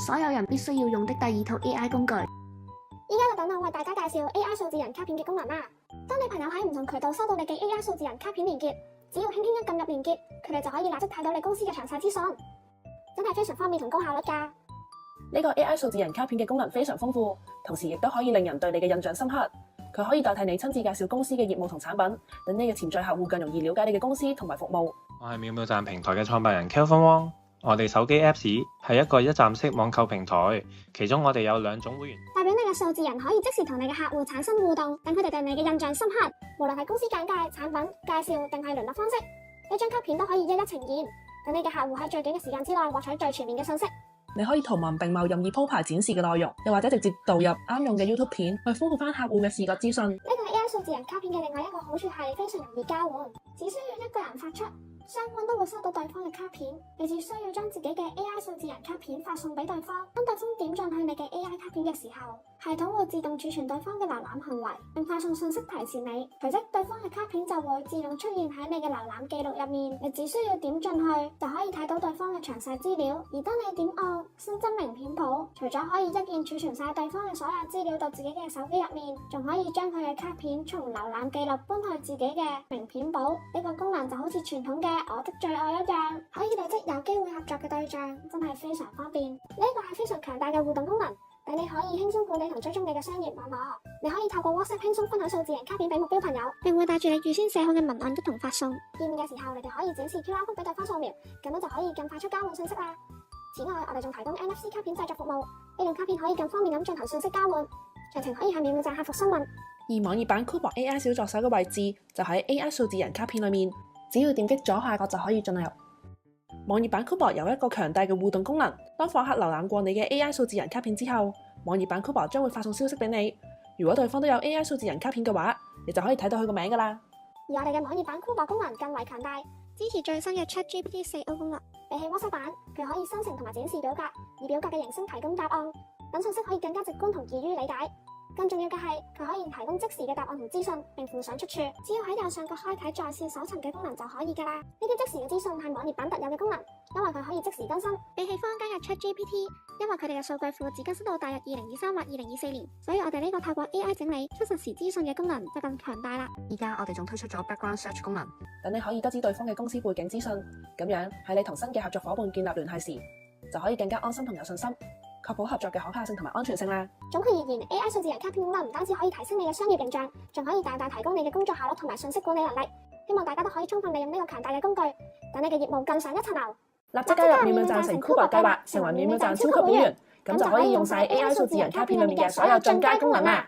所有人必須要用的第二套 AI 工具。依家就等我為大家介紹 AI 數字人卡片嘅功能啦。當你朋友喺唔同渠道收到你嘅 AI 數字人卡片連結，只要輕輕一撳入連結，佢哋就可以立即睇到你公司嘅詳細資訊，真係非常方便同高效率㗎。呢個 AI 數字人卡片嘅功能非常豐富，同時亦都可以令人對你嘅印象深刻。佢可以代替你親自介紹公司嘅業務同產品，等你嘅潛在客戶更容易了解你嘅公司同埋服務。我係妙妙站平台嘅創辦人 Kelvin Wong。我哋手機 Apps 係一個一站式網購平台，其中我哋有2種會員，代表你嘅數字人可以即時同你嘅客戶產生互動，等佢哋對你嘅印象深刻。無論係公司簡介、產品介紹定係聯絡方式，呢張卡片都可以一一呈現，等你嘅客戶喺最短嘅時間之內獲取最全面嘅信息。你可以圖文並茂任意鋪排展示嘅內容，又或者直接導入啱用嘅 YouTube 片去豐富翻客戶嘅視覺資訊。呢個 AI 數字人卡片嘅另外一個好處係非常容易交換，只需要一個人發出，雙方都會收到對方嘅卡片。你只需要將自己嘅 AI 數字人卡片發送俾對方，當對方點進去你嘅 AI 卡片嘅時候，系統會自動儲存對方嘅瀏覽行為，並發送信息提示你，隨即對方嘅卡片就會自動出現喺你嘅瀏覽記錄入面。你只需要點進去就可以睇到對方嘅詳細資料。而當你點按新增名片簿，除咗可以一鍵儲存晒對方嘅所有資料到自己嘅手機入面，仲可以將佢嘅卡片從瀏覽記錄搬去自己嘅名片簿。呢個功能就好似傳統嘅我的最愛一樣，可以累積有機會合作嘅對象，真係非常方便。呢個係非常強大嘅互動功能，等你可以輕鬆管理同追蹤你嘅商業網絡。你可以透過 WhatsApp 輕鬆分享數字人卡片俾目標朋友，並會帶住你預先寫好嘅文案一同發送。見面嘅時候，你哋可以展示 QR code 俾對方掃描，咁樣就可以更快速交換信息啦。此外，我哋仲提供 NFC 卡片製作服務，呢種卡片可以更方便咁進行信息交換。詳情可以向妙妙站客服詢問。而網頁版 Kubo AI 小助手嘅位置就喺 AI 數字人卡片裏面，只要點擊左下角就可以進入。網頁版 Kubo 有一個強大嘅互動功能，當訪客瀏覽過你嘅 AI 數字人卡片之後，網頁版 Kubo 將會發送消息俾你。如果對方都有 AI 數字人卡片嘅話，你就可以睇到佢個名㗎喇。而我哋嘅網頁版 Kubo 功能更為強大，支持最新嘅 ChatGPT 4O 功能。比起 WhatsApp 版，佢可以生成同埋展示表格，以表格嘅形式提供答案，等信息可以更加直觀同易於理解。更重要嘅係，佢可以提供即時嘅答案同資訊，並附上出處，只要喺右上角開啟在線搜尋嘅功能就可以㗎啦。呢啲即時嘅資訊係網頁版特有嘅功能，因為佢可以即時更新。比起坊間嘅 ChatGPT，因為佢哋嘅數據庫只更新到大約2023或2024年，所以我哋呢個透過 AI 整理出實時資訊嘅功能就更強大啦。而家我哋仲推出咗 Background Search 功能，等你可以得知對方嘅公司背景資訊，咁樣喺你同新嘅合作夥伴建立聯繫時，就可以更加安心同有信心，確保合作嘅可靠性同埋安全性啦。總括而言 ，AI 數字人卡片功能唔單止可以提升你嘅商業形象，仲可以大大提高你嘅工作效率同埋信息管理能力。希望大家都可以充分利用呢個強大嘅工具，等你嘅業務更上一層樓。立即加入妙妙站成 Kubo 計劃，成為妙妙站超級會員，咁就可以用晒 AI 數字人卡片裏面嘅所有進階功能啦。